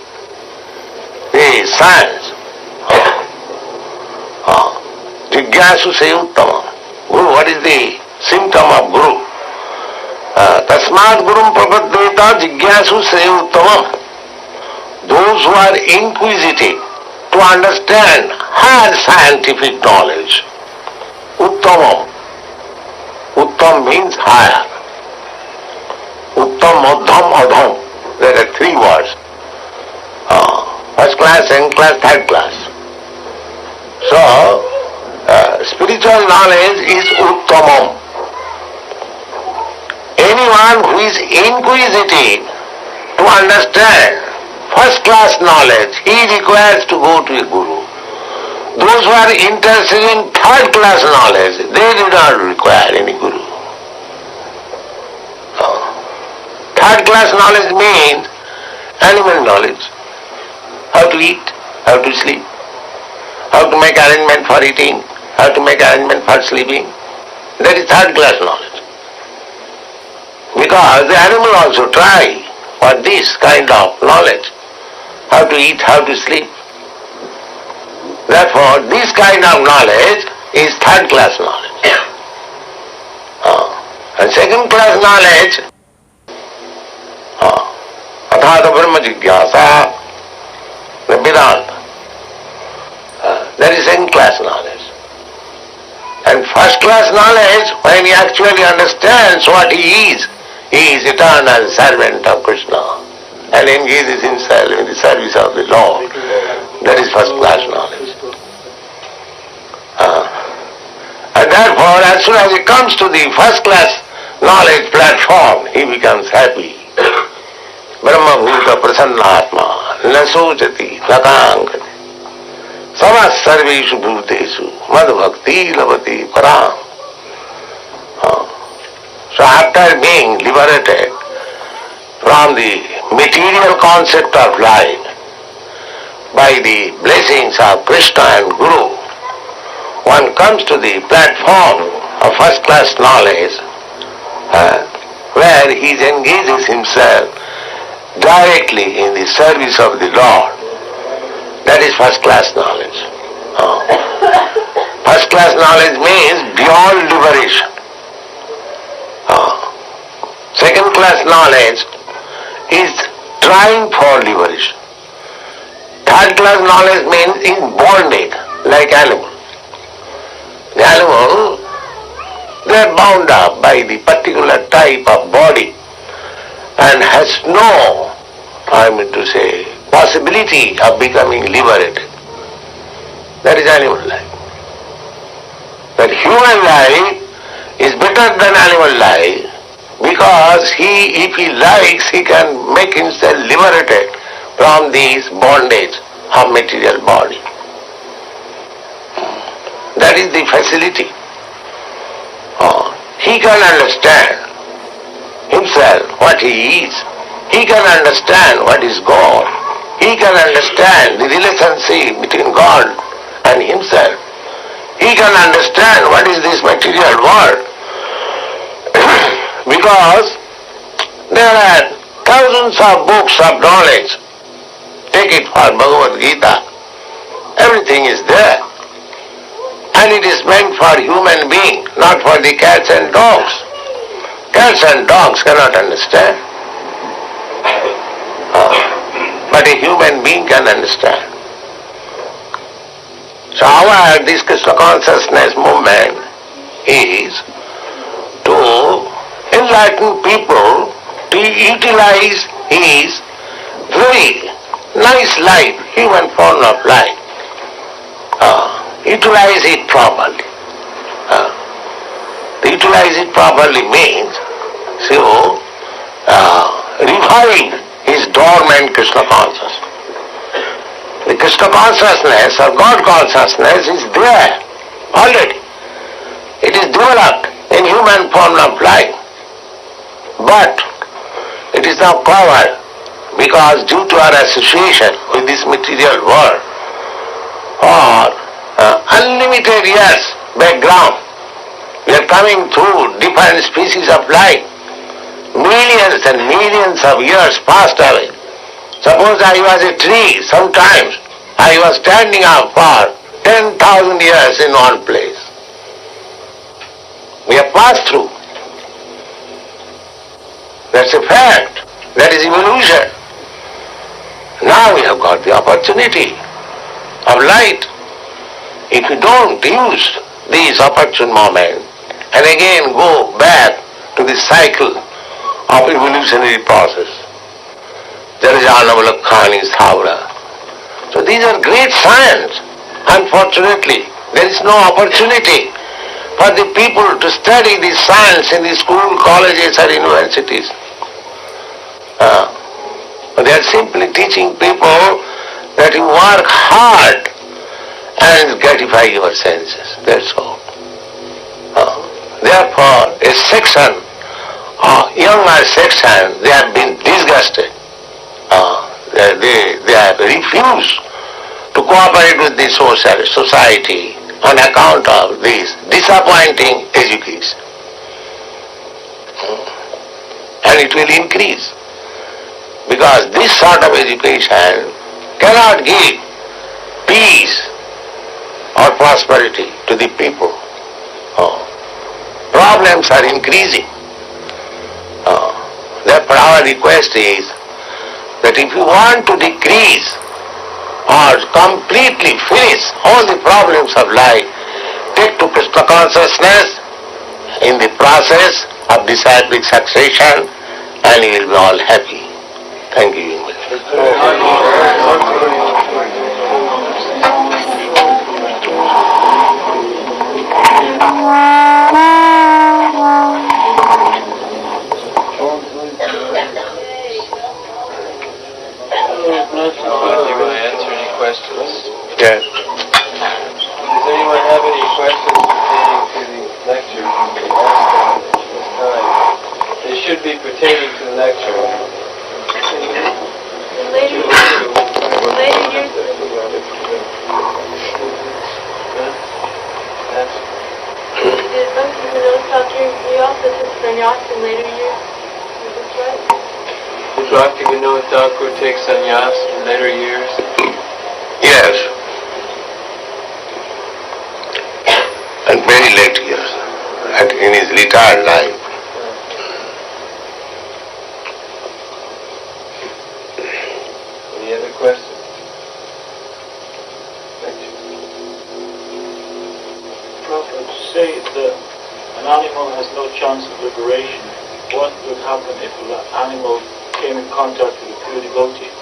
the science. H.D.G.A.C.BHAKTIVEDANTA. Guru, what is the symptom of Guru? Tasmad Gurum Prabhupada Jigyasu Sriyuttamam. Those who are inquisitive to understand higher scientific knowledge. Uttamam. Uttam means higher. Uttam, Madhyam, Adham. There are three words. First class, second class, third class. So, spiritual knowledge is Uttamam. Anyone who is inquisitive to understand first class knowledge, he requires to go to a Guru. Those who are interested in third class knowledge, they do not require any Guru. Third class knowledge means animal knowledge. How to eat, how to sleep, how to make arrangement for eating, how to make arrangement for sleeping. That is third class knowledge. Because the animal also try for this kind of knowledge. How to eat, how to sleep. Therefore, this kind of knowledge is third class knowledge. And second class knowledge, Athata Brahma Jigyasa, the Vedanta. That is second class knowledge. And first class knowledge, when he actually understands what he is eternal servant of Krishna and engages himself in the service of the Lord. That is first class knowledge. And therefore, as soon as he comes to the first class knowledge platform, he becomes happy. Brahma bhuta prasannatma nasojati nakankati samas sarveshu bhuteshu mad bhakti lavati param. So after being liberated from the material concept of life by the blessings of Krishna and Guru, one comes to the platform of first-class knowledge, where he engages himself directly in the service of the Lord. That is first-class knowledge. First-class knowledge means beyond liberation. Second-class knowledge is trying for liberation. Third-class knowledge means in bondage, like animal. The animal, they are bound up by the particular type of body and has no, possibility of becoming liberated. That is animal life. But human life is better than animal life because if he likes, he can make himself liberated from this bondage of material body. That is the facility. He can understand himself, what he is. He can understand what is God. He can understand the relationship between God and himself. He can understand what is this material world. Because there are thousands of books of knowledge. Take it for Bhagavad Gita. Everything is there. And it is meant for human being, not for the cats and dogs. Cats and dogs cannot understand. But a human being can understand. So this Krishna consciousness movement is to enlighten people to utilize his very nice life, human form of life. Utilize it properly. To utilize it properly means revive his dormant Krishna consciousness. The Krishna consciousness or God consciousness is there already. It is developed in human form of life. But it is now covered because due to our association with this material world or unlimited years background, we are coming through different species of life. Millions and millions of years passed away. Suppose I was a tree, sometimes I was standing up for 10,000 years in one place. We have passed through. That's a fact. That is evolution. Now we have got the opportunity of light. If you don't use these opportune moments and again go back to the cycle of evolutionary process, so these are great science. Unfortunately, there is no opportunity for the people to study this science in the school, colleges or universities. They are simply teaching people that you work hard and gratify your senses. That's all. Therefore, a section, younger section, they have been disgusted. They have refused to cooperate with the society on account of this disappointing education. And it will increase. Because this sort of education cannot give peace or prosperity to the people. Problems are increasing. Therefore our request is that if you want to decrease or completely finish all the problems of life, take to Krishna consciousness in the process of disciplic succession and you will be all happy. Thank you very much. Questions? Yes. Does anyone have any questions pertaining to the lecture? Ask them at this time. They should be pertaining to the lecture. Vinod Thakur, he also took sannyas in later years. Is this right? Did Bhakti Vinod Thakur take sannyas in later years? Yes. And very late years, in his retired life. Any other questions? Prabhupada, say that an animal has no chance of liberation. What would happen if an animal came in contact with a pure devotee?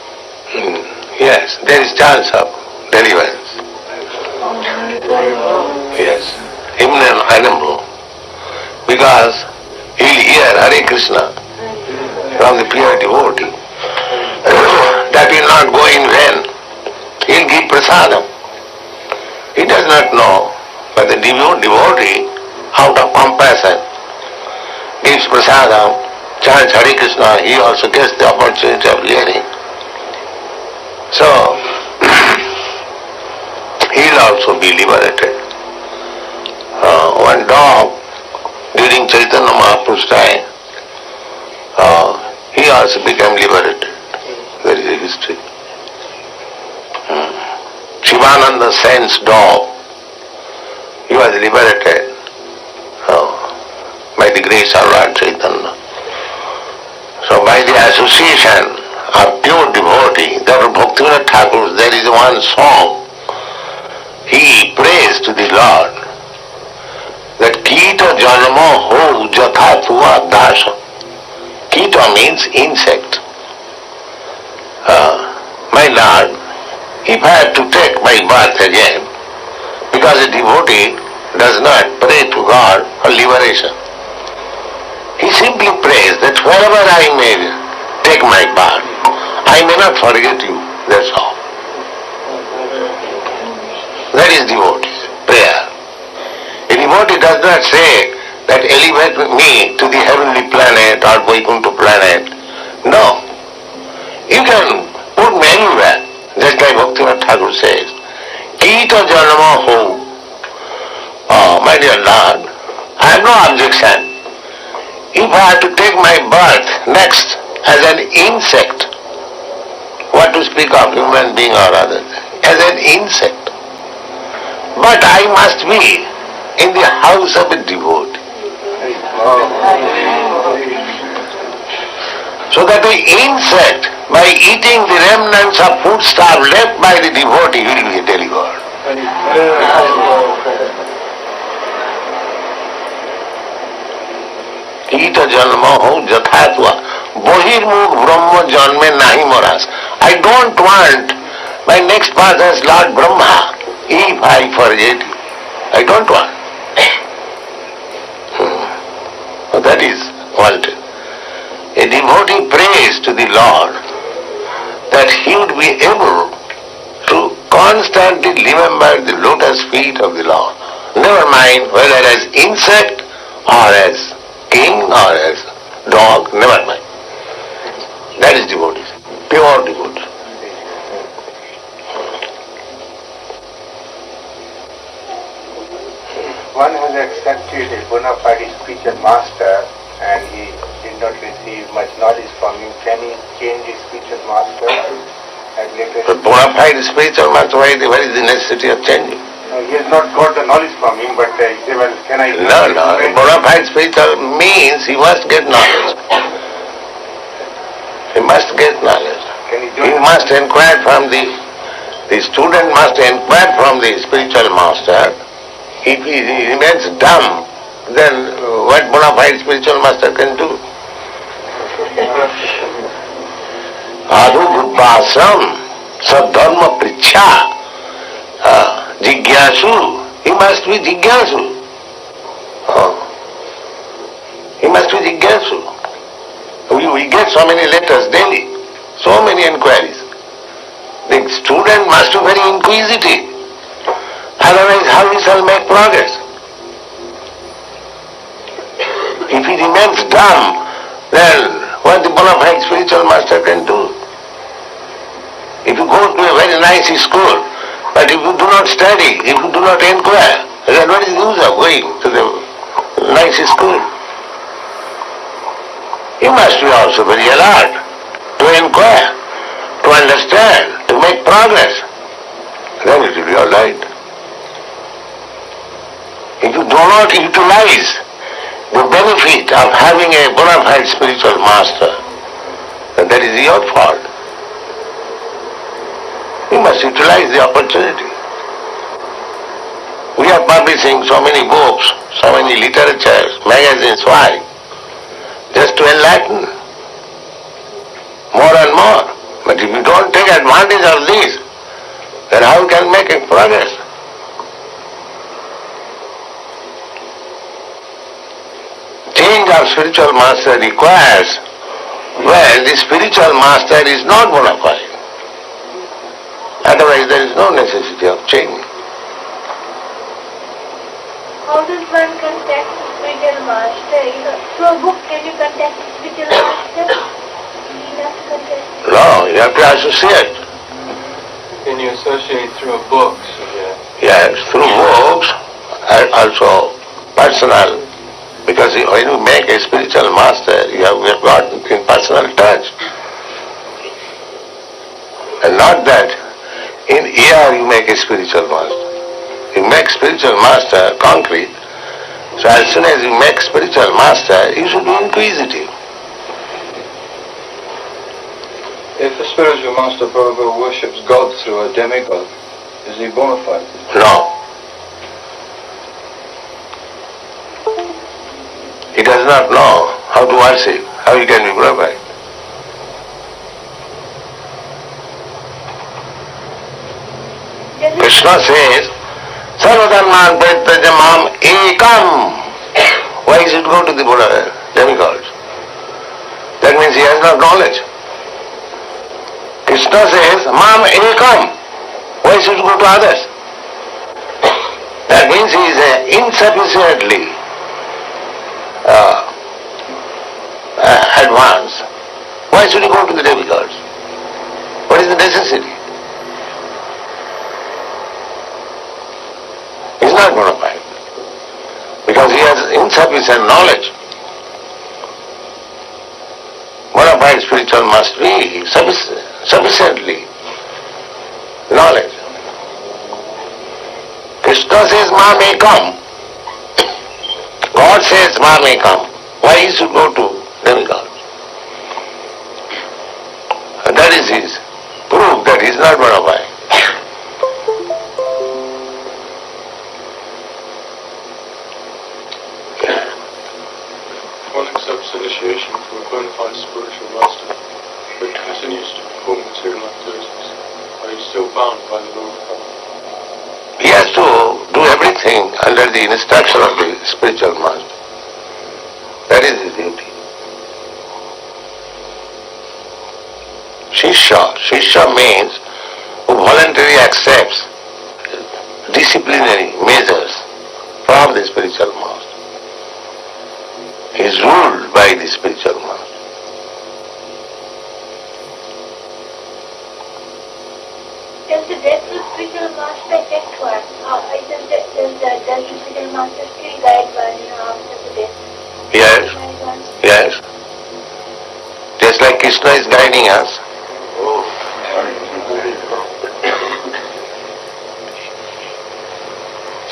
Yes, there is chance of deliverance. Yes, even an animal, because he'll hear Hare Krishna from the pure devotee. That will not go in vain. He'll give prasadam. He does not know, but the devotee, out of compassion, gives prasadam, chants Hare Krishna, he also gets the opportunity of hearing. So, he'll also be liberated. One dog, during Chaitanya Mahaprabhu's time, he also became liberated. There is a history. Shivananda Sen's dog, he was liberated by the grace of Lord Chaitanya. So by the association of pure devotee, Dr. Bhaktivinoda Thakur, there is one song, he prays to the Lord that Kita Janama Ho Jatha Tuva Dasha. Kita means insect. My Lord, if I had to take my birth again, because a devotee does not pray to God for liberation, he simply prays that wherever I may take my birth, I may not forget you, that's all. That is devotee's prayer. A devotee does not say that elevate me to the heavenly planet or Vaikuntha planet. No. You can put me anywhere, just like Bhaktivinoda Thakur says. Kita janama ho. Oh, my dear Lord, I have no objection. If I have to take my birth next as an insect, what to speak of human being or other, as an insect. But I must be in the house of a devotee. So that the insect, by eating the remnants of foodstuff left by the devotee, will be delivered. Kita janma ho jathatva bohirmukh brahma janme nahi moras. I don't want my next birth as Lord Brahma if I forget you. I don't want. That is wanted. A devotee prays to the Lord that he would be able to constantly remember the lotus feet of the Lord. Never mind whether as insect or as king or as dog, never mind. That is devotee, pure devotee. One has accepted a bona fide spiritual master and he did not receive much knowledge from him. Can he change his spiritual master at later? But bona fide spiritual master, what is the necessity of changing? No, he has not got the knowledge from him, but he said, well, can I... No. Bona fide spiritual means he must get knowledge. He must get knowledge. He must inquire from the student must inquire from the spiritual master. If he remains dumb, then what bona fide spiritual master can do? Adhu buddhasam sadharma prichha jigyasu. He must be jigyasu. He must be jigyasu. We get so many letters daily, so many inquiries. The student must be very inquisitive. Otherwise, how we shall make progress? If he remains dumb, then what the bona fide spiritual master can do? If you go to a very nice school, but if you do not study, if you do not inquire, then what is the use of going to the makes school. You must be also very alert to inquire, to understand, to make progress. Then it will be all right. If you do not utilize the benefit of having a bona fide spiritual master, then that is your fault. You must utilize the opportunity. We are publishing so many books, so many literatures, magazines. Why? Just to enlighten more and more. But if you don't take advantage of this, then how you can make a progress? Change of spiritual master requires when the spiritual master is not bona fide. Otherwise there is no necessity of change. How does one contact the spiritual master? Through a book can you contact the spiritual master? You have to contact him. No, you have to associate. Can you associate through a book? Yes, through books and also personal. Because when you make a spiritual master, you have got in personal touch. And not that in ear you make a spiritual master. You make spiritual master concrete. So as soon as you make spiritual master, you should be inquisitive. If a spiritual master Prabhupada worships God through a demigod, is he bona fide? No. He does not know how to worship, how he can be bona fide. Krishna says, Sarvadharman Parityajamam Ekam. Why he should go to the Buddha demigods? That means he has no knowledge. Krishna says, Mam Ekam. Why should he go to others? That means he is insufficiently advanced. Why should he go to the demigods? What is the necessity? He is not bona fide. Because he has insufficient knowledge. Bona fide spiritual must be sufficiently knowledge. Krishna says, Ma may come. God says, Ma may come. Why he should go to demigods? And that is his proof that he is not bona fide. One accepts initiation from a bona fide spiritual master, but continues to perform material activities. Are you still bound by the law of karma? He has to do everything under the instruction of the spiritual master. That is his duty. Shishya means who voluntarily accepts disciplinary measures from the spiritual master. He is ruled by the spiritual master. Does the dreadful spiritual master affect one? Does the spiritual master still guide one after the death? Yes, yes. Just like Krishna is guiding us.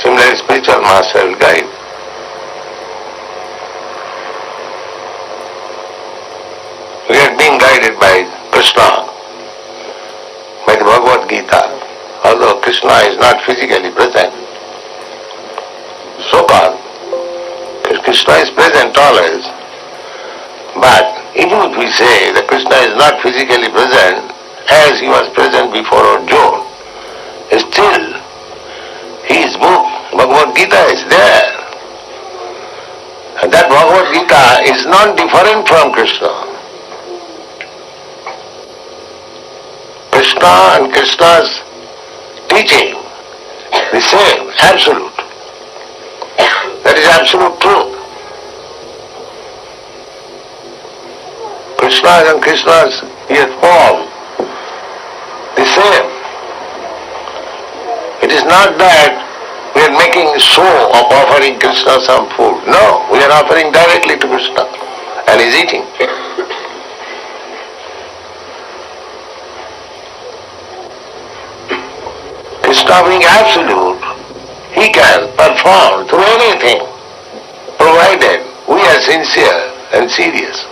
Similarly, spiritual master will guide. We are being guided by Krishna, by the Bhagavad Gita, although Krishna is not physically present. So-called, Krishna is present always, but even if we say that Krishna is not physically present as he was present before Arjuna, still his book, Bhagavad Gita, is there. And that Bhagavad Gita is not different from Krishna. Krishna and Krishna's teaching, the same, absolute. That is absolute truth. Krishna and Krishna's form, the same. It is not that we we are making show of offering Krishna some food. No, we are offering directly to Krishna and he's eating. Krishna being absolute, he can perform through anything, provided we are sincere and serious.